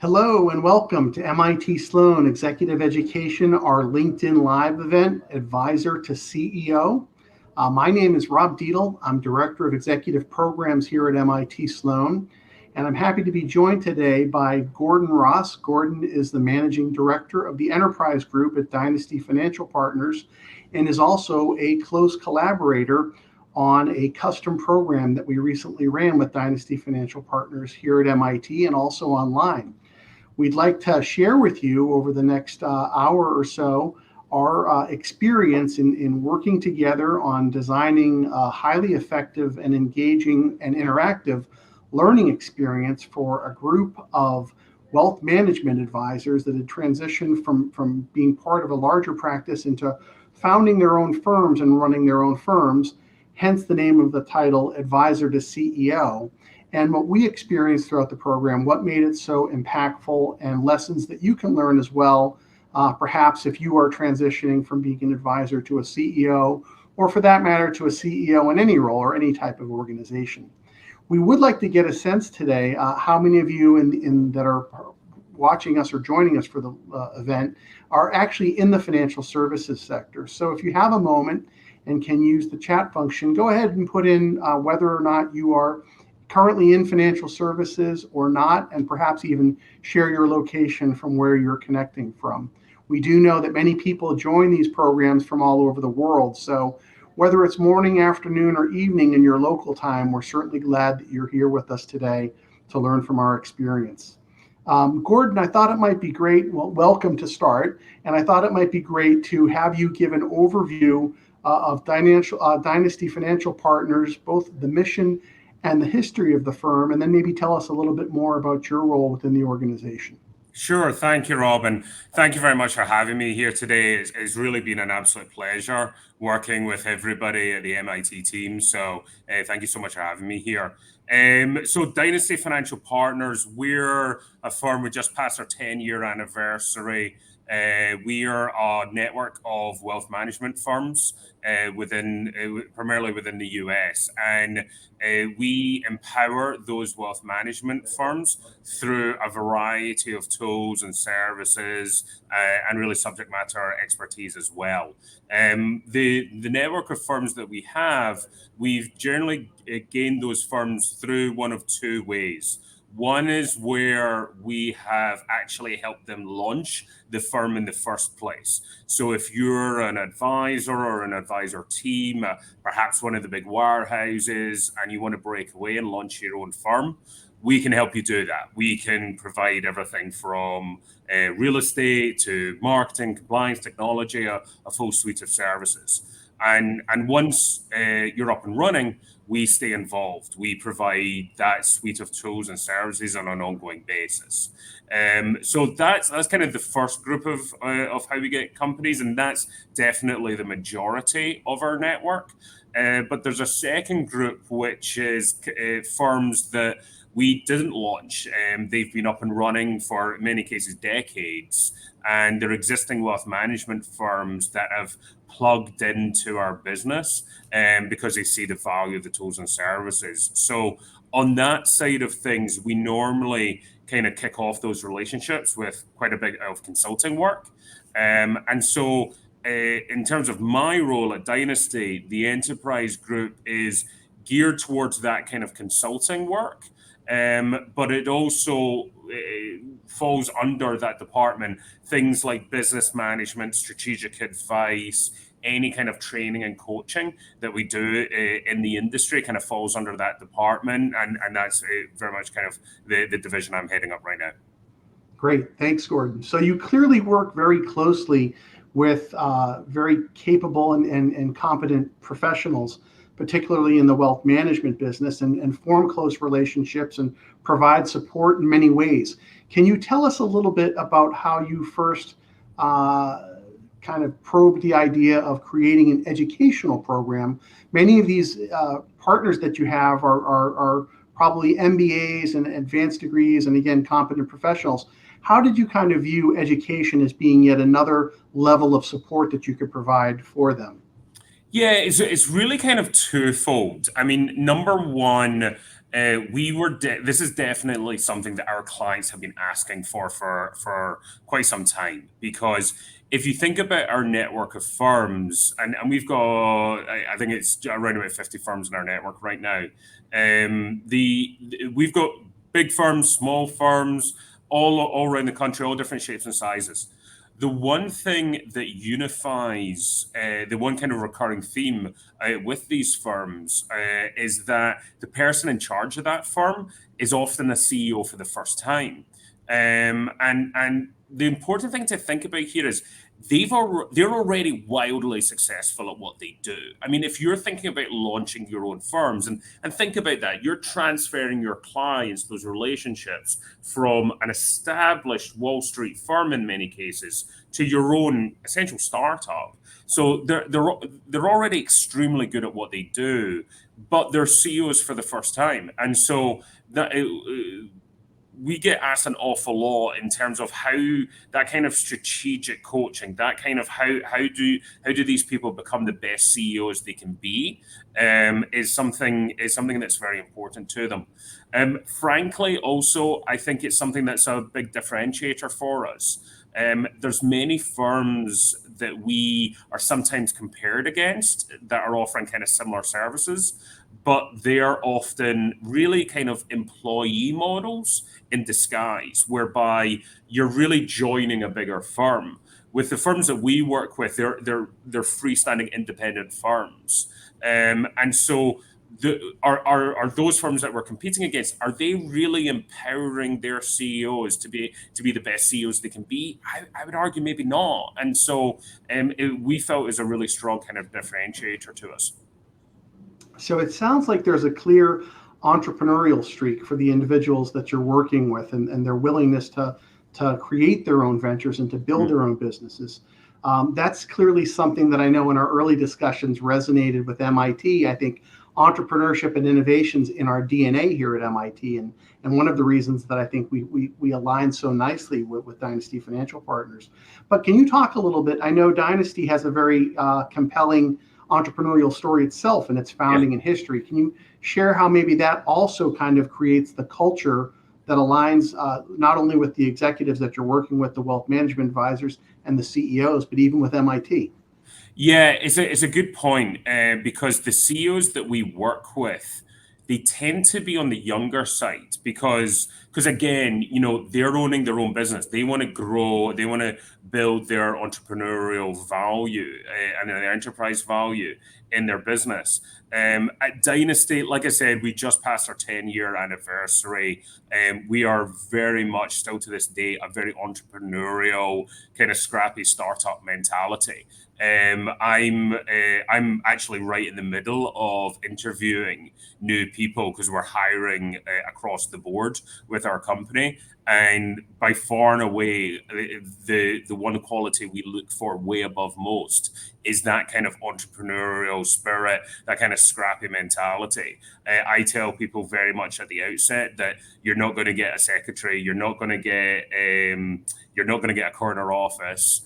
Hello and welcome to MIT Sloan Executive Education, our LinkedIn Live event, Advisor to CEO. My name is Rob Dietel. I'm Director of Executive Programs here at MIT Sloan, and I'm happy to be joined today by Gordon Ross. Gordon is the Managing Director of the Enterprise Group at Dynasty Financial Partners and is also a close collaborator on a custom program that we recently ran with Dynasty Financial Partners here at MIT and also online. We'd like to share with you over the next hour or so our experience in working together on designing a highly effective and engaging and interactive learning experience for a group of wealth management advisors that had transitioned from being part of a larger practice into founding their own firms and running their own firms, hence the name of the title, Advisor to CEO. And what we experienced throughout the program, what made it so impactful, and lessons that you can learn as well, perhaps if you are transitioning from being an advisor to a CEO, or for that matter, to a CEO in any role or any type of organization. We would like to get a sense today how many of you that are watching us or joining us for the event are actually in the financial services sector. So if you have a moment and can use the chat function, go ahead and put in whether or not you are currently in financial services or not, and perhaps even share your location from where you're connecting from. We do know that many people join these programs from all over the world. So whether it's morning, afternoon, or evening in your local time, we're certainly glad that you're here with us today to learn from our experience. Gordon, I thought it might be great, welcome to start, and I thought it might be great to have you give an overview of Dynasty Financial Partners, both the mission and the history of the firm, and then maybe tell us a little bit more about your role within the organization. Sure. Thank you, Rob, and thank you very much for having me here today. It's really been an absolute pleasure working with everybody at the MIT team. So thank you so much for having me here. So Dynasty Financial Partners, we're a firm. We just passed our 10-year anniversary. We are a network of wealth management firms primarily within the US, and we empower those wealth management firms through a variety of tools and services and really subject matter expertise as well. The network of firms that we have, we've generally gained those firms through one of two ways. One is where we have actually helped them launch the firm in the first place. So if you're an advisor or an advisor team, perhaps one of the big wirehouses, and you want to break away and launch your own firm, we can help you do that. We can provide everything from real estate to marketing, compliance, technology, a full suite of services. And once you're up and running, we stay involved. We provide that suite of tools and services on an ongoing basis. So that's kind of the first group of how we get companies, and that's definitely the majority of our network. But there's a second group, which is firms that we didn't launch. They've been up and running for, in many cases, decades, and they're existing wealth management firms that have plugged into our business because they see the value of the tools and services. So on that side of things, we normally kind of kick off those relationships with quite a bit of consulting work. And so in terms of my role at Dynasty, the enterprise group is geared towards that kind of consulting work. But it also falls under that department, things like business management, strategic advice, any kind of training and coaching that we do in the industry kind of falls under that department. And that's very much kind of the division I'm heading up right now. Great. Thanks, Gordon. So you clearly work very closely with very capable and competent professionals, particularly in the wealth management business, and form close relationships and provide support in many ways. Can you tell us a little bit about how you first kind of probed the idea of creating an educational program? Many of these partners that you have are probably MBAs and advanced degrees, and again, competent professionals. How did you kind of view education as being yet another level of support that you could provide for them? Yeah, it's really kind of twofold. I mean, number one, this is definitely something that our clients have been asking for quite some time. Because if you think about our network of firms, and we've got, I think it's around about 50 firms in our network right now. We've got big firms, small firms, all around the country, all different shapes and sizes. The one thing that unifies, the one kind of recurring theme with these firms is that the person in charge of that firm is often a CEO for the first time. And the important thing to think about here is they're already wildly successful at what they do. I mean, if you're thinking about launching your own firms, and think about that, you're transferring your clients, those relationships, from an established Wall Street firm in many cases to your own essential startup. So they're already extremely good at what they do, but they're CEOs for the first time, and so that. We get asked an awful lot in terms of how that kind of strategic coaching, that kind of how do these people become the best CEOs they can be, is something that's very important to them. Frankly, also, I think it's something that's a big differentiator for us. There's many firms that we are sometimes compared against that are offering kind of similar services, but they're often really kind of employee models in disguise, whereby you're really joining a bigger firm. With the firms that we work with, they're freestanding independent firms, and so are those firms that we're competing against, are they really empowering their CEOs to be the best CEOs they can be? I would argue maybe not. And so we felt it was a really strong kind of differentiator to us. So it sounds like there's a clear entrepreneurial streak for the individuals that you're working with, and their willingness to create their own ventures and to build their own businesses. That's clearly something that I know in our early discussions resonated with MIT. I think entrepreneurship and innovations in our DNA here at MIT, and one of the reasons that I think we align so nicely with Dynasty Financial Partners. But can you talk a little bit? I know Dynasty has a very compelling entrepreneurial story itself and its founding and history. Can you share how maybe that also kind of creates the culture that aligns not only with the executives that you're working with, the wealth management advisors and the CEOs, but even with MIT? Yeah, it's a good point, because the CEOs that we work with, they tend to be on the younger side because again, they're owning their own business. They want to grow. They want to build their entrepreneurial value and their enterprise value in their business. At Dynasty, like I said, we just passed our 10-year anniversary, and we are very much still to this day a very entrepreneurial kind of scrappy startup mentality. I'm actually right in the middle of interviewing new people because we're hiring across the board with our company, and by far and away the one quality we look for way above most is that kind of entrepreneurial spirit, that kind of scrappy mentality. I tell people very much at the outset that you're not going to get a secretary, you're not going to get a corner office,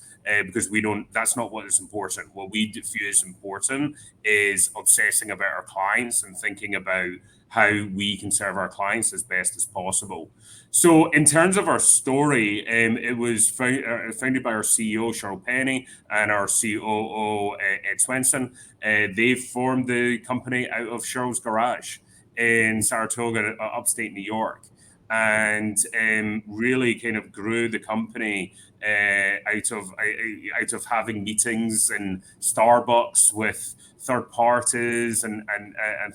because we don't. That's not what is important. What we view as important is obsessing about our clients and thinking about how we can serve our clients as best as possible. So, in terms of our story, it was founded by our CEO Cheryl Penny and our COO Ed Swenson. They formed the company out of Cheryl's garage in Saratoga, upstate New York, and really kind of grew the company out of having meetings in Starbucks with third parties and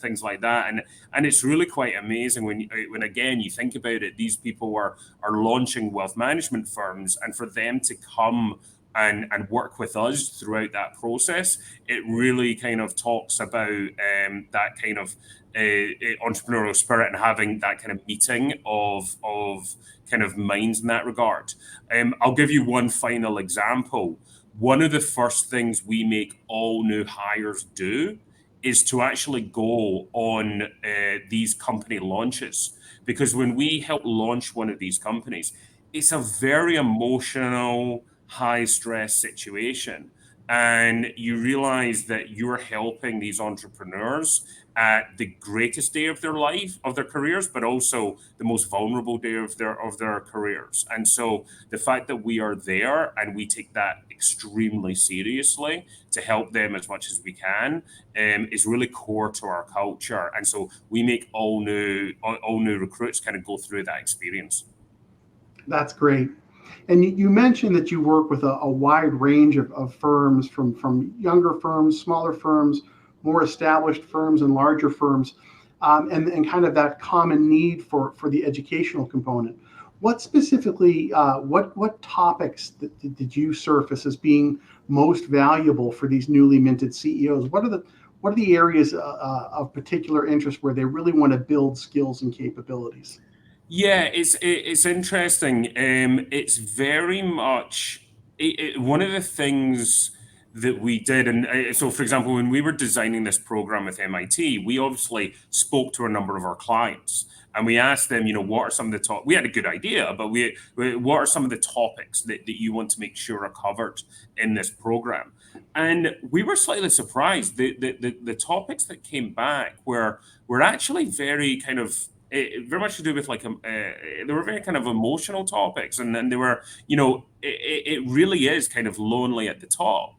things like that. And it's really quite amazing when again you think about it. These people are launching wealth management firms, and for them to come and work with us throughout that process, it really kind of talks about that kind of entrepreneurial spirit and having that kind of meeting of kind of minds in that regard. I'll give you one final example. One of the first things we make all new hires do is to actually go on these company launches, because when we help launch one of these companies, it's a very emotional, high stress situation. and you realize that you're helping these entrepreneurs at the greatest day of their life, of their careers, but also the most vulnerable day of their careers. And so the fact that we are there and we take that extremely seriously to help them as much as we can is really core to our culture. And so we make all new recruits kind of go through that experience. That's great. And you mentioned that you work with a wide range of firms, from younger firms, smaller firms, more established firms, and larger firms, and kind of that common need for the educational component. What specifically, what topics did you surface as being most valuable for these newly minted CEOs? What are the areas of particular interest where they really want to build skills and capabilities? Yeah, it's interesting. It's very much one of the things that we did, and so for example, when we were designing this program with MIT, we obviously spoke to a number of our clients, and we asked them, what are some of the top? We had a good idea, but what are some of the topics that you want to make sure are covered in this program? And we were slightly surprised. The topics that came back were actually very kind of very much to do with they were very kind of emotional topics, and then they were, it really is kind of lonely at the top,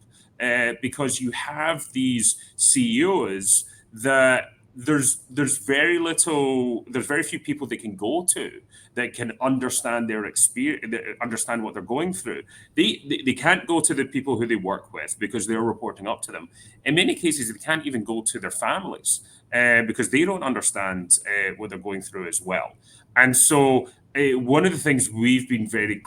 because you have these CEOs that there's very few people they can go to that can understand their experience, understand what they're going through. They can't go to the people who they work with because they're reporting up to them. In many cases, they can't even go to their families because they don't understand what they're going through as well. And so one of the things we've been very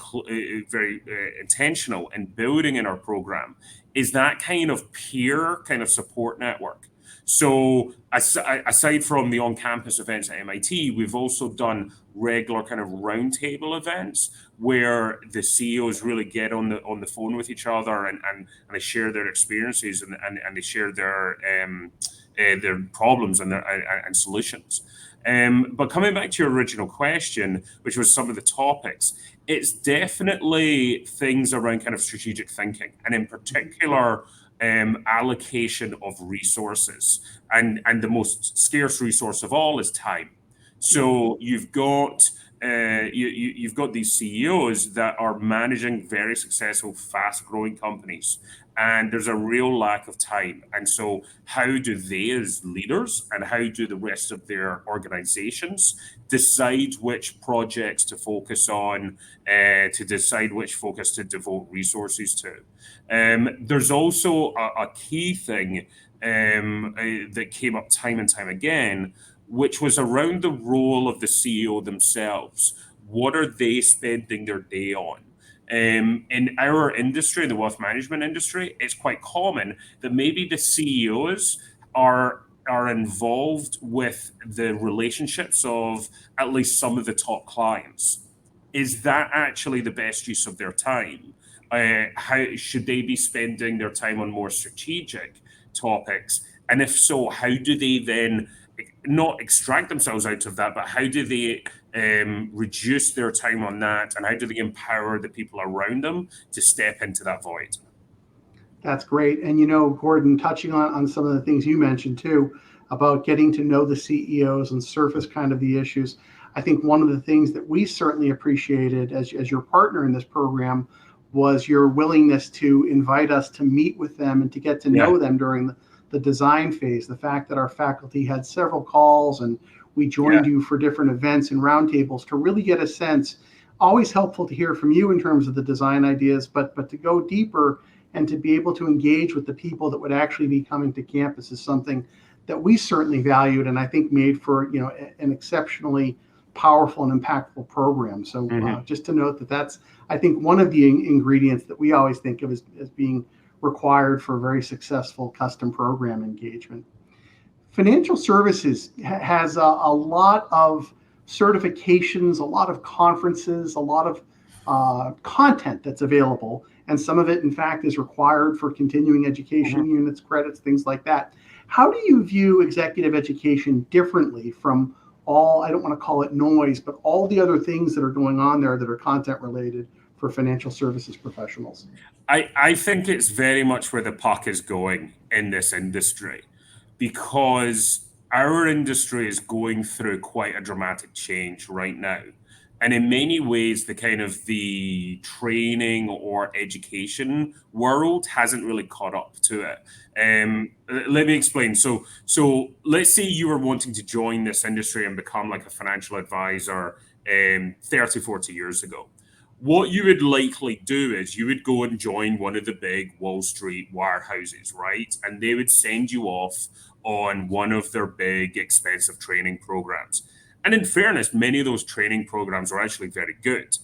intentional in building in our program is that kind of peer kind of support network. So aside from the on-campus events at MIT, we've also done regular kind of roundtable events where the CEOs really get on the phone with each other and they share their experiences and they share their problems and solutions. But coming back to your original question, which was some of the topics, it's definitely things around kind of strategic thinking, and in particular, allocation of resources. And the most scarce resource of all is time. So you've got you've got these CEOs that are managing very successful, fast-growing companies, and there's a real lack of time. And so, how do they, as leaders, and how do the rest of their organizations decide which projects to focus on, to decide which focus to devote resources to? There's also a key thing that came up time and time again, which was around the role of the CEO themselves. What are they spending their day on? In our industry, the wealth management industry, it's quite common that maybe the CEOs are involved with the relationships of at least some of the top clients. Is that actually the best use of their time? How should they be spending their time on more strategic topics? And if so, how do they then not extract themselves out of that, but how do they reduce their time on that, and how do they empower the people around them to step into that void? That's great. And Gordon, touching on some of the things you mentioned too, about getting to know the CEOs and surface kind of the issues. I think one of the things that we certainly appreciated as your partner in this program was your willingness to invite us to meet with them and to get to know them during the design phase. The fact that our faculty had several calls and we joined you for different events and roundtables to really get a sense. Always helpful to hear from you in terms of the design ideas, but to go deeper and to be able to engage with the people that would actually be coming to campus is something that we certainly valued, and I think made for an exceptionally powerful and impactful program. So just to note that's, I think, one of the ingredients that we always think of as being required for a very successful custom program engagement. Financial services has a lot of certifications, a lot of conferences, a lot of content that's available. And some of it, in fact, is required for continuing education units, credits, things like that. How do you view executive education differently from all, I don't want to call it noise, but all the other things that are going on there that are content related for financial services professionals. I think it's very much where the puck is going in this industry, because our industry is going through quite a dramatic change right now. And in many ways, the training or education world hasn't really caught up to it. Let me explain. So let's say you were wanting to join this industry and become like a financial advisor 30, 40 years ago. What you would likely do is you would go and join one of the big Wall Street wirehouses, right? And they would send you off on one of their big, expensive training programs. And in fairness, many of those training programs are actually very good.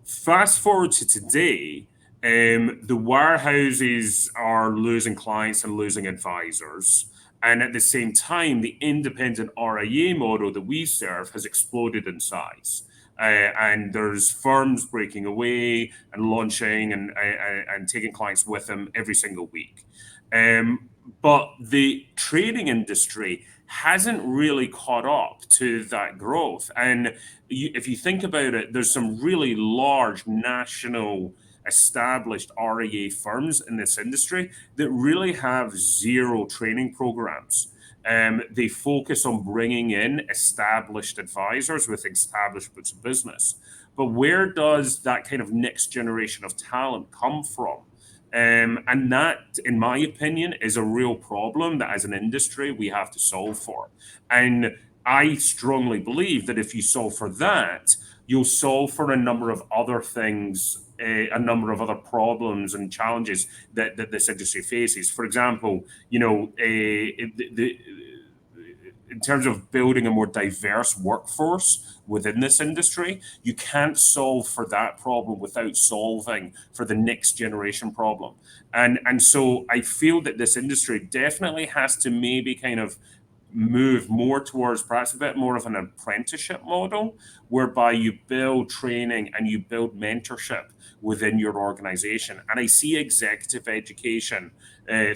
Fast forward to today, the wirehouses are losing clients and losing advisors. And at the same time, the independent RIA model that we serve has exploded in size. And there's firms breaking away and launching and taking clients with them every single week. But the trading industry hasn't really caught up to that growth. And if you think about it, there's some really large national established RIA firms in this industry that really have zero training programs. They focus on bringing in established advisors with established books of business. But where does that kind of next generation of talent come from? And that, in my opinion, is a real problem that as an industry we have to solve for. And I strongly believe that if you solve for that, you'll solve for a number of other things, a number of other problems and challenges that this industry faces. For example, in terms of building a more diverse workforce within this industry, you can't solve for that problem without solving for the next generation problem. And so I feel that this industry definitely has to maybe kind of move more towards perhaps a bit more of an apprenticeship model, whereby you build training and you build mentorship within your organization. And I see executive education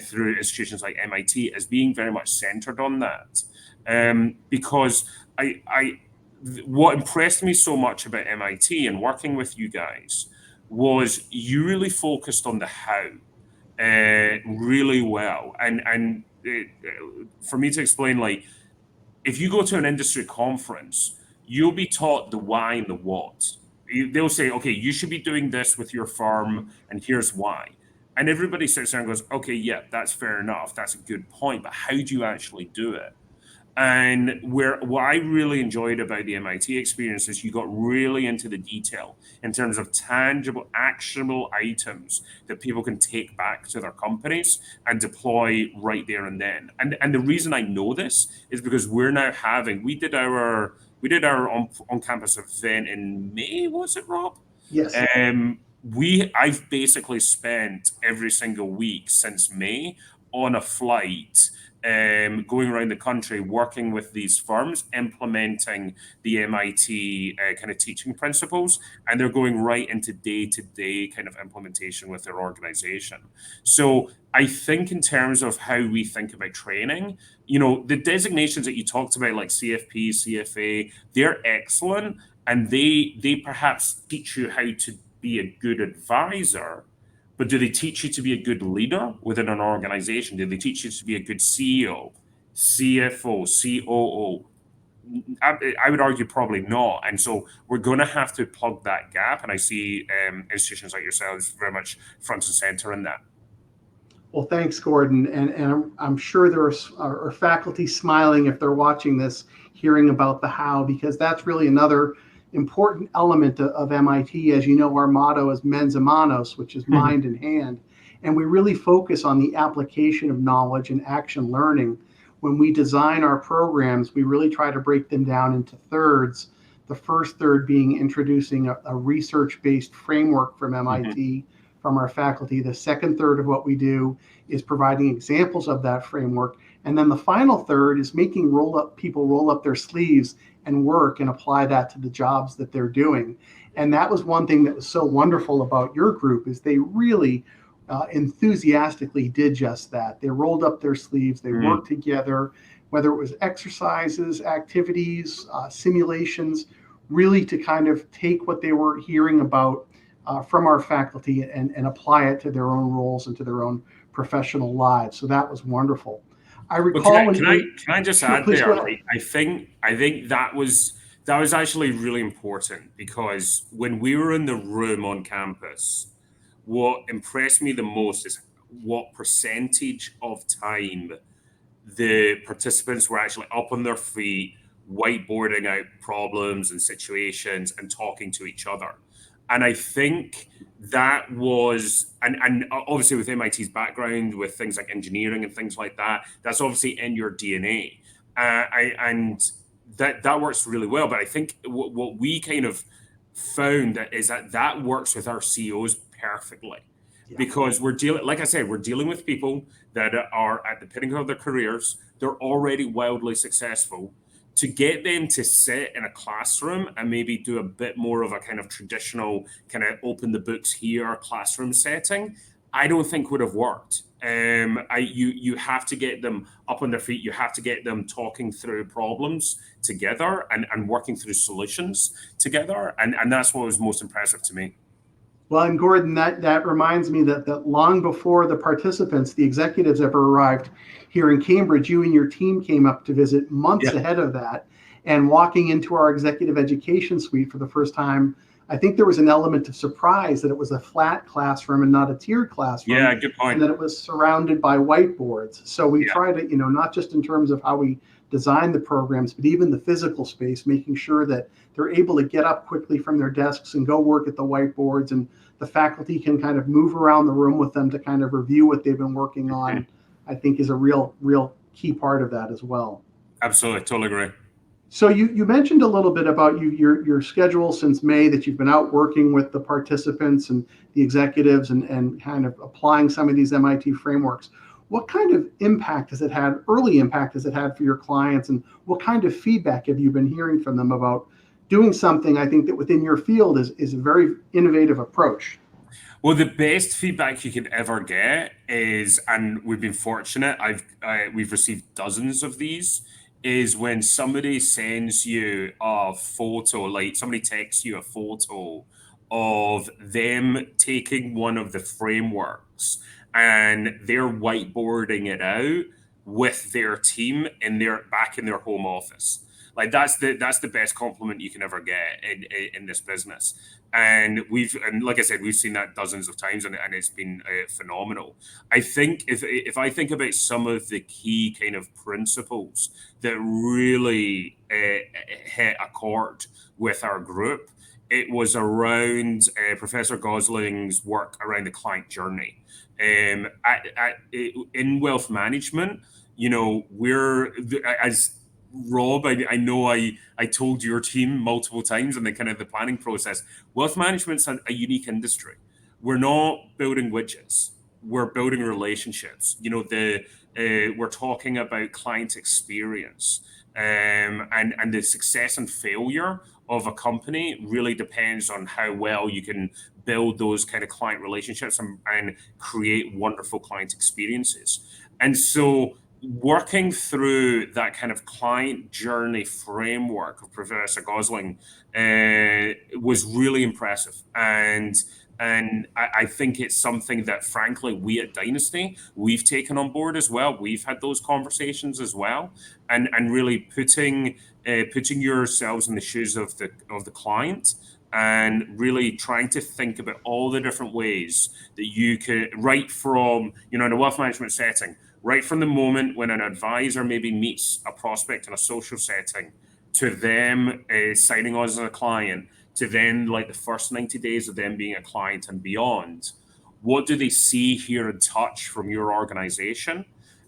through institutions like MIT as being very much centered on that. Because what impressed me so much about MIT and working with you guys was you really focused on the how really well. And for me to explain, like, if you go to an industry conference, you'll be taught the why and the what. They'll say, okay, you should be doing this with your firm, and here's why. And everybody sits there and goes, okay, yeah, that's fair enough. That's a good point. But how do you actually do it? And what I really enjoyed about the MIT experience is you got really into the detail in terms of tangible, actionable items that people can take back to their companies and deploy right there and then. And the reason I know this is because we did our on-campus event in May, was it, Rob? Yes. I've basically spent every single week since May on a flight, going around the country, working with these firms, implementing the MIT kind of teaching principles, and they're going right into day-to-day kind of implementation with their organization. So I think in terms of how we think about training, the designations that you talked about, like CFP, CFA, they're excellent, and they perhaps teach you how to be a good advisor. But do they teach you to be a good leader within an organization? Do they teach you to be a good CEO, CFO, COO? I would argue probably not. And so we're going to have to plug that gap. And I see institutions like yourselves very much front and center in that. Well, thanks, Gordon. And I'm sure there are faculty smiling if they're watching this, hearing about the how, because that's really another important element of MIT. As you know, our motto is mens humanos, which is mind and hand. And we really focus on the application of knowledge and action learning. When we design our programs, we really try to break them down into thirds. The first third being introducing a research-based framework from MIT, from our faculty. The second third of what we do is providing examples of that framework. And then the final third is making people roll up their sleeves and work and apply that to the jobs that they're doing. And that was one thing that was so wonderful about your group, is they really enthusiastically did just that. They rolled up their sleeves, they worked together, whether it was exercises, activities, simulations, really to kind of take what they were hearing about from our faculty and apply it to their own roles and to their own professional lives. So that was wonderful. I recall can I just sure, add please there? go ahead. I think that was actually really important, because when we were in the room on campus, what impressed me the most is what percentage of time the participants were actually up on their feet, whiteboarding out problems and situations and talking to each other. And I think that was, and obviously with MIT's background with things like engineering and things like that, that's obviously in your DNA. And that works really well. But I think what we kind of found is that works with our CEOs perfectly, Yeah. because we're dealing, like I said, we're dealing with people that are at the pinnacle of their careers. They're already wildly successful. To get them to sit in a classroom and maybe do a bit more of a kind of traditional kind of open the books here classroom setting, I don't think would have worked. You have to get them up on their feet. You have to get them talking through problems together and working through solutions together. And that's what was most impressive to me. Well, and Gordon, that reminds me that long before the participants, the executives ever arrived here in Cambridge, you and your team came up to visit months Yeah. ahead of that. And walking into our executive education suite for the first time, I think there was an element of surprise that it was a flat classroom and not a tiered classroom. Yeah, good point. And that it was surrounded by whiteboards. So we Yeah. try to, not just in terms of how we design the programs, but even the physical space, making sure that they're able to get up quickly from their desks and go work at the whiteboards, and the faculty can kind of move around the room with them to kind of review what they've been working on, I think is a real key part of that as well. Absolutely, totally agree. So you mentioned a little bit about your schedule since May, that you've been out working with the participants and the executives and kind of applying some of these MIT frameworks. What kind of impact has it had, early impact has it had for your clients, and what kind of feedback have you been hearing from them about doing something, I think, that within your field is a very innovative approach? Well, the best feedback you could ever get is, and we've been fortunate, we've received dozens of these, is when somebody sends you a photo, like somebody texts you a photo of them taking one of the frameworks and they're whiteboarding it out with their team back in their home office. Like that's the best compliment you can ever get in this business. And like I said, we've seen that dozens of times, and it's been phenomenal. I think if I think about some of the key kind of principles that really hit a chord with our group, it was around Professor Gosling's work around the client journey. In wealth management, as Rob, I know I told your team multiple times in the kind of the planning process, wealth management's a unique industry. We're not building widgets. We're building relationships. We're talking about client experience, and the success and failure of a company really depends on how well you can build those kind of client relationships and create wonderful client experiences. And so working through that kind of client journey framework of Professor Gosling was really impressive. And I think it's something that, frankly, we at Dynasty, we've taken on board as well. We've had those conversations as well, and really putting yourselves in the shoes of the client, and really trying to think about all the different ways that you can, right from, in a wealth management setting, right from the moment when an advisor maybe meets a prospect in a social setting, to them signing on as a client, to then like the first 90 days of them being a client and beyond. What do they see, hear, and touch from your organization?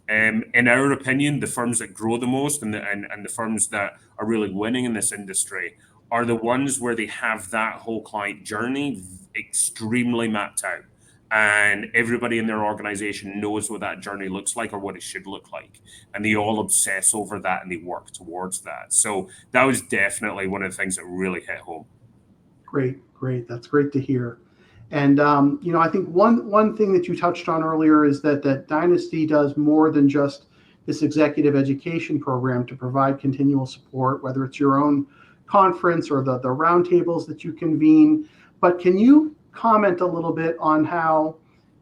In our opinion, the firms that grow the most and the firms that are really winning in this industry are the ones where they have that whole client journey extremely mapped out. And everybody in their organization knows what that journey looks like or what it should look like. And they all obsess over that and they work towards that. So that was definitely one of the things that really hit home. Great. That's great to hear. And I think one thing that you touched on earlier is that Dynasty does more than just this executive education program to provide continual support, whether it's your own conference or the roundtables that you convene. But can you comment a little bit on how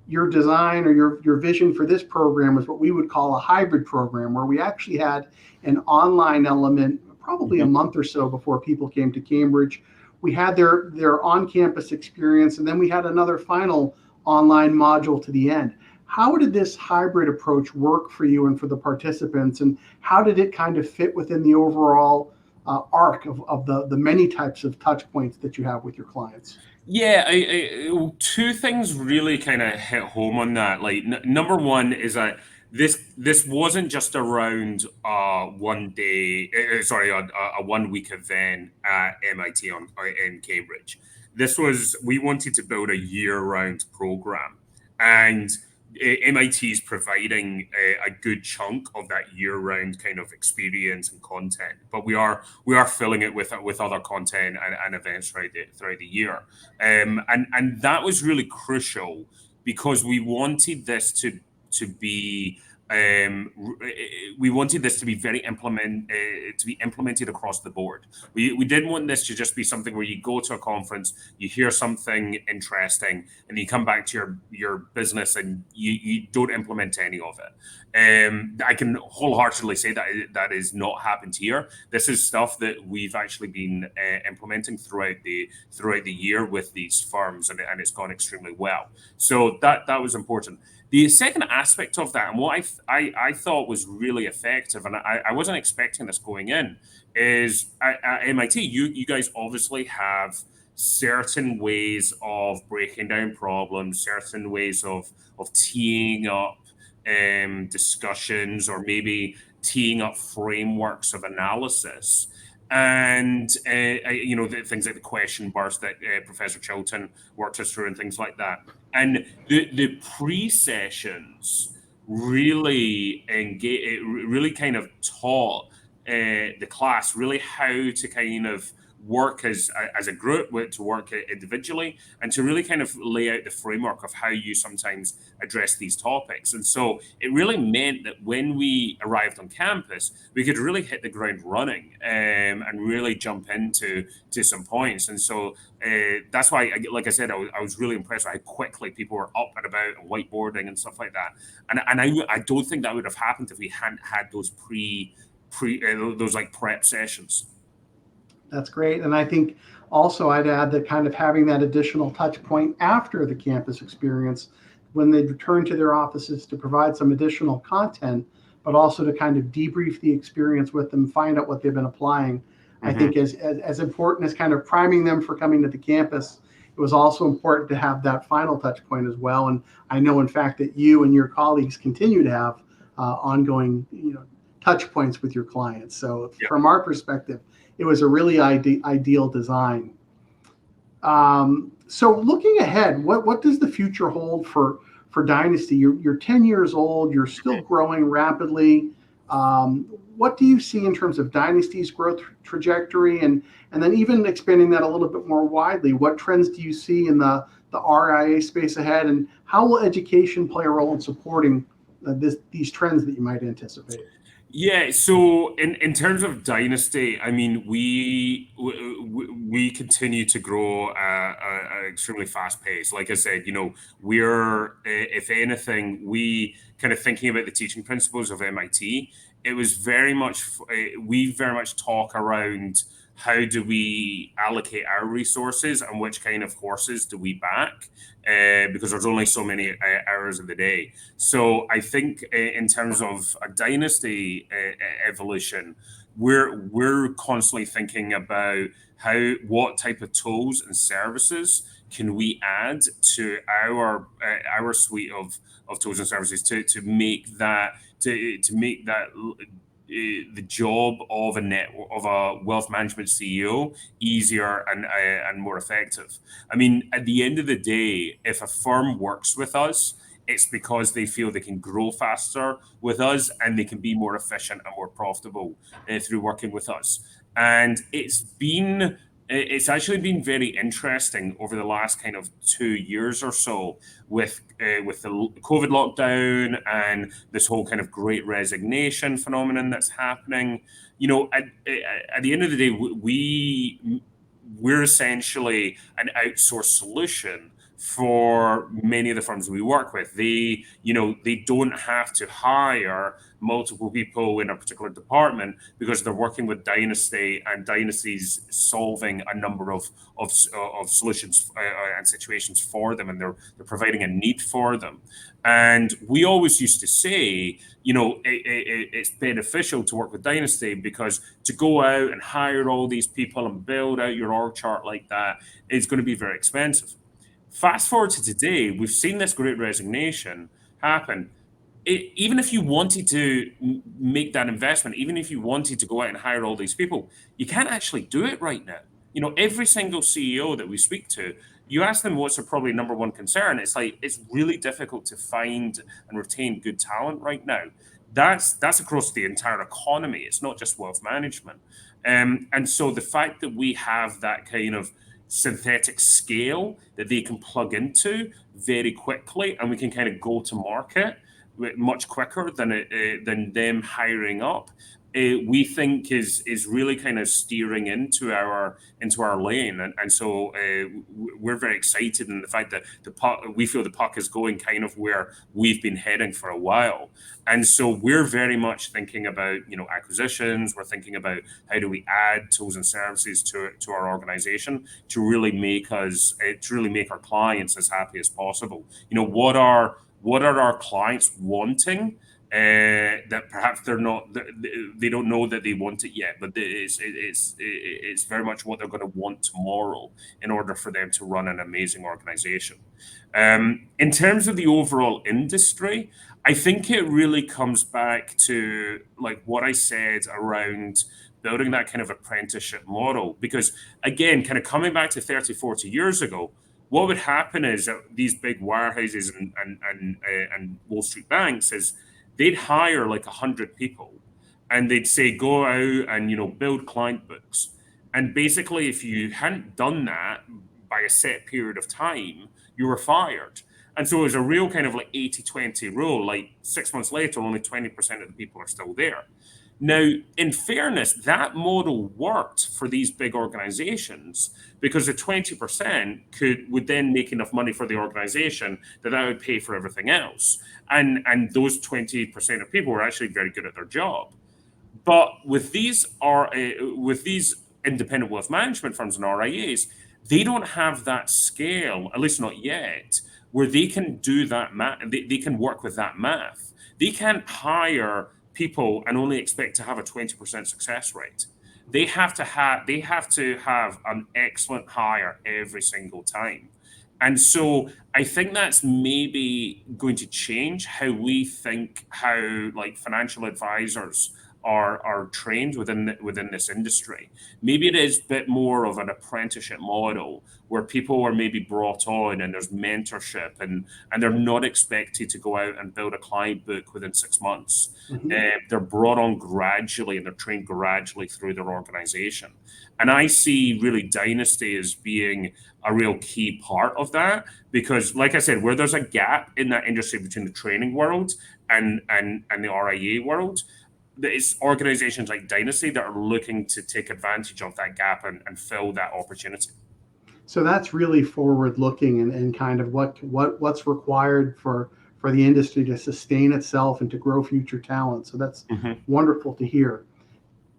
your design or your vision for this program was what we would call a hybrid program, where we actually had an online element probably a month or so before people came to Cambridge. We had their on-campus experience, and then we had another final online module to the end. How did this hybrid approach work for you and for the participants, and how did it kind of fit within the overall arc of the many types of touch points that you have with your clients? Yeah, two things really kind of hit home on that. Like, number one is that this wasn't just around one day, sorry, a 1 week event at MIT in Cambridge. We wanted to build a year-round program, and MIT is providing a good chunk of that year-round kind of experience and content, but we are filling it with other content and events throughout the year, and that was really crucial because to be we wanted this to be to be implemented across the board. We didn't want this to just be something where you go to a conference, you hear something interesting, and you come back to your business and you don't implement any of it. I can wholeheartedly say that is not happened here. This is stuff that we've actually been implementing throughout the year with these firms, and it's gone extremely well. So that was important. The second aspect of that, and what I thought was really effective, and I wasn't expecting this going in, is at MIT, you guys obviously have certain ways of breaking down problems, certain ways of teeing up discussions, or maybe teeing up frameworks of analysis. And things like the question burst that Professor Chilton worked us through and things like that. And the pre-sessions really really kind of taught the class really how to kind of work as a group, to work individually, and to really kind of lay out the framework of how you sometimes address these topics. And so it really meant that when we arrived on campus, we could really hit the ground running, and really jump into some points. And so that's why, like I said, I was really impressed with how quickly people were up and about and whiteboarding and stuff like that. And I don't think that would have happened if we hadn't had those those like prep sessions. That's great. And I think also I'd add that kind of having that additional touch point after the campus experience, when they return to their offices, to provide some additional content, but also to kind of debrief the experience with them, find out what they've been applying. I think as important as kind of priming them for coming to the campus, it was also important to have that final touch point as well. And I know, in fact, that you and your colleagues continue to have ongoing, touch points with your clients. So from our perspective, it was a really ideal design. So looking ahead, what does the future hold for Dynasty? You're 10 years old. You're still growing rapidly. What do you see in terms of Dynasty's growth trajectory, and then even expanding that a little bit more widely? What trends do you see in the RIA space ahead, and how will education play a role in supporting these trends that you might anticipate? Yeah, so in terms of Dynasty, I mean, we continue to grow at an extremely fast pace. Like I said, we're, if anything, we kind of thinking about the teaching principles of MIT. It was we very much talk around how do we allocate our resources and which kind of horses do we back, because there's only so many hours of the day. So I think in terms of a Dynasty evolution, we're constantly thinking about what type of tools and services can we add to our suite of tools and services to make that the job of a wealth management CEO easier and more effective. I mean, at the end of the day, if a firm works with us, it's because they feel they can grow faster with us and they can be more efficient and more profitable through working with us. And it's actually been very interesting over the last kind of 2 years or so with the COVID lockdown and this whole kind of great resignation phenomenon that's happening. At the end of the day, we're essentially an outsourced solution for many of the firms we work with. They don't have to hire multiple people in a particular department because they're working with Dynasty, and Dynasty's solving a number of solutions and situations for them, and they're providing a need for them. And we always used to say, it's beneficial to work with Dynasty because to go out and hire all these people and build out your org chart like that is going to be very expensive. Fast forward to today, we've seen this great resignation happen. Even if you wanted to make that investment, even if you wanted to go out and hire all these people, you can't actually do it right now. Every single CEO that we speak to, you ask them what's their probably number one concern. It's like, it's really difficult to find and retain good talent right now. That's across the entire economy. It's not just wealth management. And so the fact that we have that kind of synthetic scale that they can plug into very quickly, and we can kind of go to market much quicker than them hiring up, we think is really kind of steering into our lane, and so we're very excited in the fact that we feel the puck is going kind of where we've been heading for a while. And so we're very much thinking about acquisitions. We're thinking about how do we add tools and services to our organization to really make our clients as happy as possible. What are our clients wanting that perhaps they don't know that they want it yet, but it's very much what they're going to want tomorrow in order for them to run an amazing organization. In terms of the overall industry, I think it really comes back to like what I said around building that kind of apprenticeship model, because again, kind of coming back to 30, 40 years ago, what would happen is that these big wirehouses and Wall Street banks is they'd hire like 100 people, and they'd say, go out and build client books. And basically, if you hadn't done that by a set period of time, you were fired. And so it was a real kind of like 80-20 rule. Like 6 months later, only 20% of the people are still there. Now, in fairness, that model worked for these big organizations because the 20% would then make enough money for the organization that would pay for everything else. And those 20% of people were actually very good at their job. But with these independent wealth management firms and RIAs, they don't have that scale, at least not yet, where they can do that math. They can work with that math. They can't hire people and only expect to have a 20% success rate. They have to have an excellent hire every single time. And so I think that's maybe going to change how we think how like financial advisors are trained within this industry. Maybe it is a bit more of an apprenticeship model where people are maybe brought on and there's mentorship and they're not expected to go out and build a client book within 6 months. Mm-hmm. They're brought on gradually and they're trained gradually through their organization. And I see really Dynasty as being a real key part of that, because like I said, where there's a gap in that industry between the training world and the RIA world, it's organizations like Dynasty that are looking to take advantage of that gap and fill that opportunity. So that's really forward looking and kind of what's required for the industry to sustain itself and to grow future talent. So that's wonderful to hear.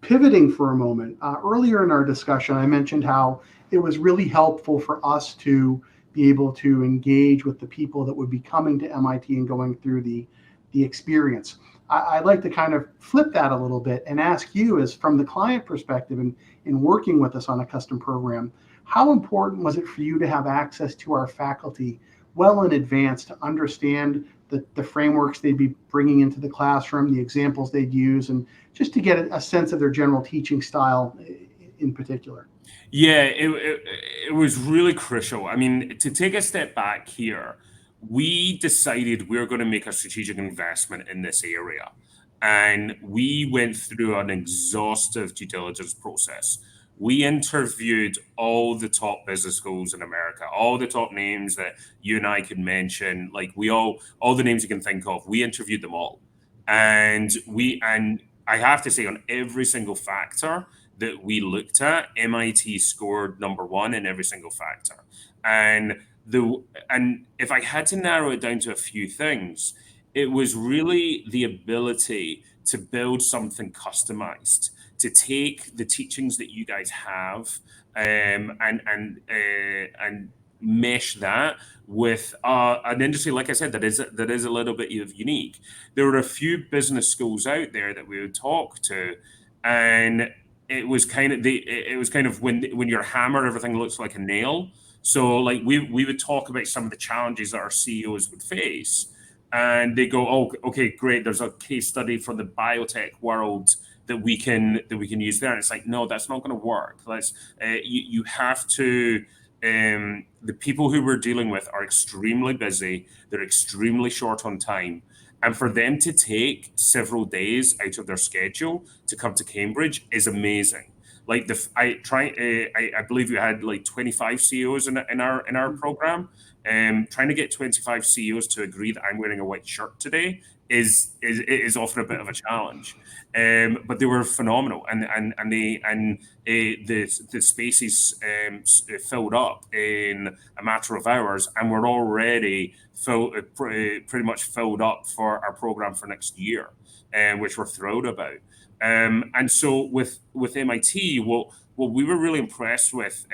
Pivoting for a moment, earlier in our discussion, I mentioned how it was really helpful for us to be able to engage with the people that would be coming to MIT and going through the experience. I'd like to kind of flip that a little bit and ask you, as from the client perspective and in working with us on a custom program, how important was it for you to have access to our faculty well in advance to understand the frameworks they'd be bringing into the classroom, the examples they'd use, and just to get a sense of their general teaching style in particular? Yeah, it was really crucial. I mean, to take a step back here, we decided we're going to make a strategic investment in this area. And we went through an exhaustive due diligence process. We interviewed all the top business schools in America, all the top names that you and I could mention, like all the names you can think of. We interviewed them all. And I have to say, on every single factor that we looked at, MIT scored number one in every single factor. And and if I had to narrow it down to a few things, it was really the ability to build something customized, to take the teachings that you guys have, and mesh that with an industry, like I said, that is a little bit unique. There were a few business schools out there that we would talk to, and it was kind of when you're a hammer, everything looks like a nail. So like we would talk about some of the challenges that our CEOs would face, and they go, "Oh, okay, great. There's a case study from the biotech world that we can use there." And it's like, no, that's not going to work. You have to. The people who we're dealing with are extremely busy. They're extremely short on time. And for them to take several days out of their schedule to come to Cambridge is amazing. Like I believe we had like 25 CEOs in our program. Trying to get 25 CEOs to agree that I'm wearing a white shirt today is often a bit of a challenge. But they were phenomenal, the spaces filled up in a matter of hours, and we're already pretty much filled up for our program for next year, which we're thrilled about. And so with MIT, what we were really impressed with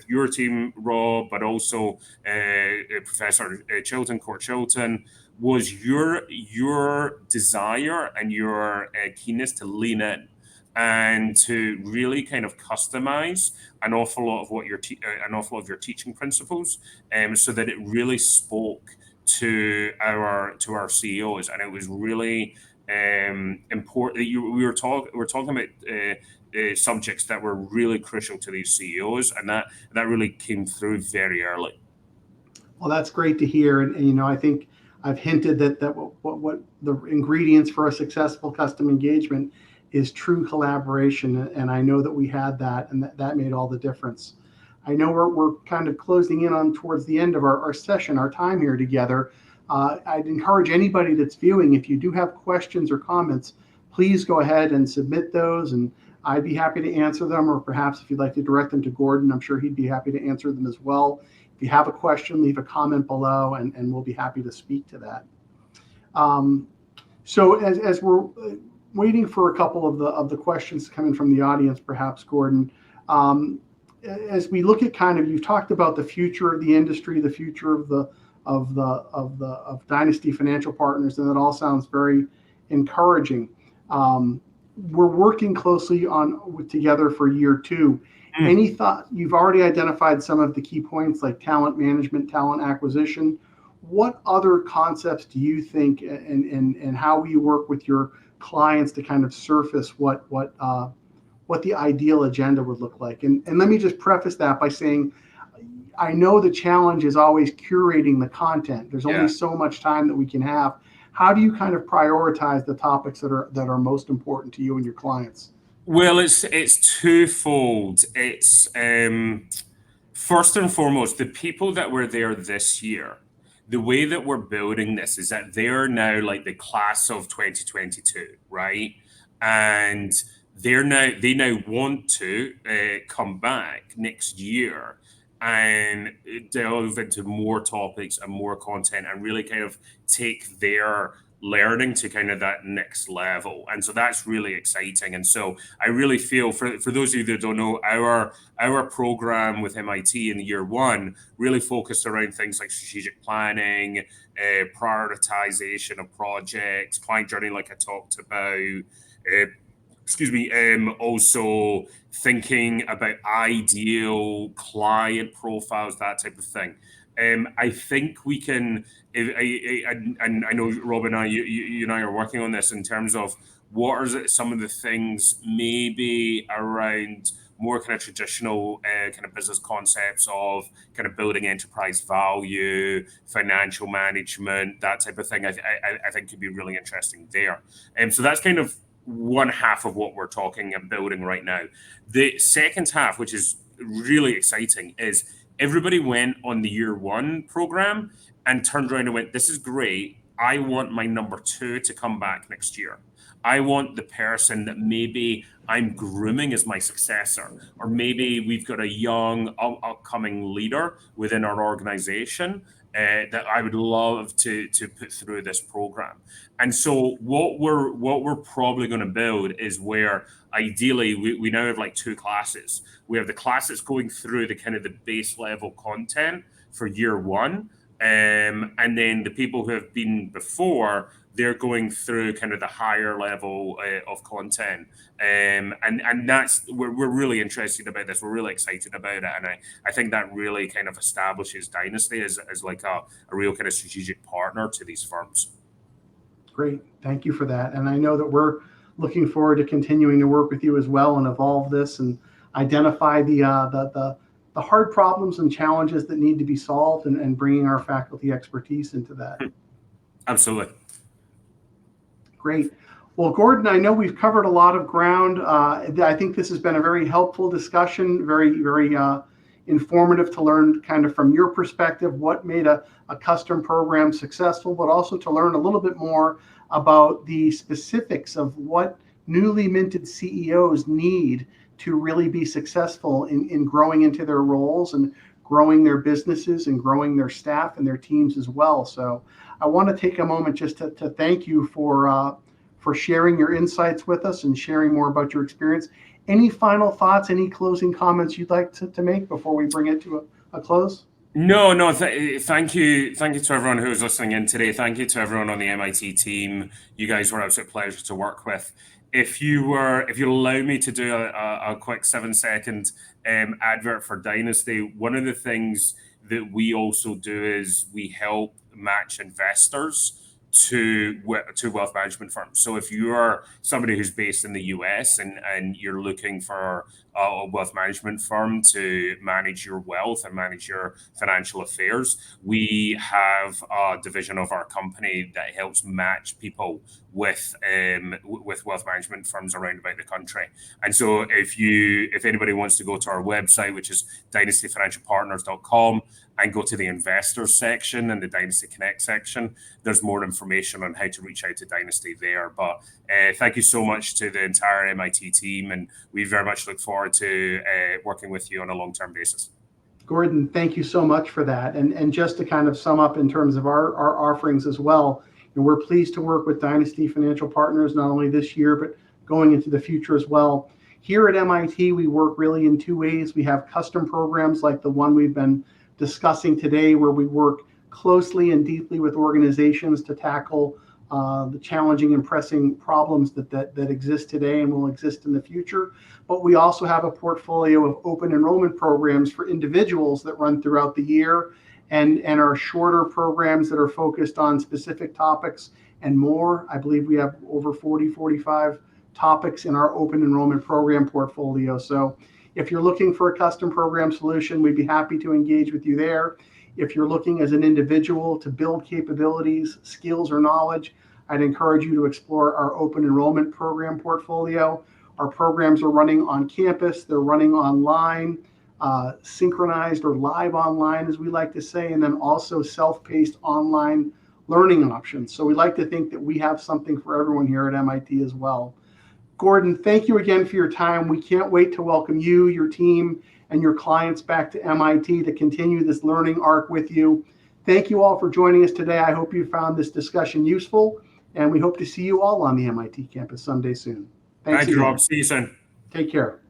your team, Rob, but also Professor Chilton, Court Chilton, was your desire and your keenness to lean in and to really kind of customize an awful lot of your teaching principles, so that it really spoke to our CEOs, and it was really important. We're talking about subjects that were really crucial to these CEOs, and that really came through very early. Well, that's great to hear, and I think I've hinted that what the ingredients for a successful custom engagement is true collaboration, and I know that we had that, and that made all the difference. I know we're kind of closing in on towards the end of our session, our time here together. I'd encourage anybody that's viewing, if you do have questions or comments, please go ahead and submit those, and I'd be happy to answer them, or perhaps if you'd like to direct them to Gordon, I'm sure he'd be happy to answer them as well. If you have a question, leave a comment below, and we'll be happy to speak to that. So as we're waiting for a couple of the questions coming from the audience, perhaps Gordon, as we look at you've talked about the future of the industry, the future of Dynasty Financial Partners, and it all sounds very encouraging. We're working closely together for year 2. Any thought? You've already identified some of the key points like talent management, talent acquisition. What other concepts do you think, and how will you work with your clients to kind of surface what the ideal agenda would look like? And let me just preface that by saying, I know the challenge is always curating the content. There's only so much time that we can have. How do you kind of prioritize the topics that are most important to you and your clients? Well, it's twofold. It's first and foremost, the people that were there this year. The way that we're building this is that they're now like the class of 2022, right? And they now want to come back next year and delve into more topics and more content, and really kind of take their learning to kind of that next level. And so that's really exciting. And so I really feel, for those of you that don't know, our program with MIT in year 1 really focused around things like strategic planning, prioritization of projects, client journey, like I talked about, also thinking about ideal client profiles, that type of thing. I think we can, and I know Rob and I, you and I are working on this in terms of what are some of the things maybe around more kind of traditional kind of business concepts of kind of building enterprise value, financial management, that type of thing. I think could be really interesting there. So that's kind of one half of what we're talking and building right now. The second half, which is really exciting, is everybody went on the year 1 program and turned around and went, "This is great. I want my number 2 to come back next year. I want the person that maybe I'm grooming as my successor, or maybe we've got a young upcoming leader within our organization that I would love to put through this program. And so what we're probably going to build is where ideally we now have like two classes. We have the class that's going through the kind of the base level content for year one. And then the people who have been before, they're going through kind of the higher level of content. And that's, we're really interested about this. We're really excited about it. And I think that really kind of establishes Dynasty as like a real kind of strategic partner to these firms. Great. Thank you for that. And I know that we're looking forward to continuing to work with you as well and evolve this and identify the hard problems and challenges that need to be solved, and bringing our faculty expertise into that. Absolutely. Great. Well, Gordon, I know we've covered a lot of ground. I think this has been a very helpful discussion, very informative to learn kind of from your perspective what made a custom program successful, but also to learn a little bit more about the specifics of what newly minted CEOs need to really be successful in growing into their roles and growing their businesses and growing their staff and their teams as well. So I want to take a moment just to thank you for sharing your insights with us and sharing more about your experience. Any final thoughts, any closing comments you'd like to make before we bring it to a close? No. Thank you to everyone who was listening in today. Thank you to everyone on the MIT team. You guys were an absolute pleasure to work with. If you allow me to do a quick 7-second advert for Dynasty, one of the things that we also do is we help match investors to wealth management firms. So if you are somebody who's based in the US and you're looking for a wealth management firm to manage your wealth and manage your financial affairs, we have a division of our company that helps match people with wealth management firms around about the country. And so if anybody wants to go to our website, which is dynastyfinancialpartners.com, and go to the investors section and the Dynasty Connect section, there's more information on how to reach out to Dynasty there. But thank you so much to the entire MIT team, and we very much look forward to working with you on a long-term basis. Gordon, thank you so much for that. And just to kind of sum up in terms of our offerings as well, and we're pleased to work with Dynasty Financial Partners not only this year, but going into the future as well. Here at MIT, we work really in two ways. We have custom programs like the one we've been discussing today, where we work closely and deeply with organizations to tackle the challenging and pressing problems that exist today and will exist in the future. But we also have a portfolio of open enrollment programs for individuals that run throughout the year, and are shorter programs that are focused on specific topics and more. I believe we have over 45 topics in our open enrollment program portfolio. So if you're looking for a custom program solution, we'd be happy to engage with you there. If you're looking as an individual to build capabilities, skills, or knowledge, I'd encourage you to explore our open enrollment program portfolio. Our programs are running on campus, they're running online, synchronized or live online, as we like to say, and then also self-paced online learning options. So we like to think that we have something for everyone here at MIT as well. Gordon, thank you again for your time. We can't wait to welcome you, your team, and your clients back to MIT to continue this learning arc with you. Thank you all for joining us today. I hope you found this discussion useful, and we hope to see you all on the MIT campus someday soon. Thank you, Rob. See you soon. Take care.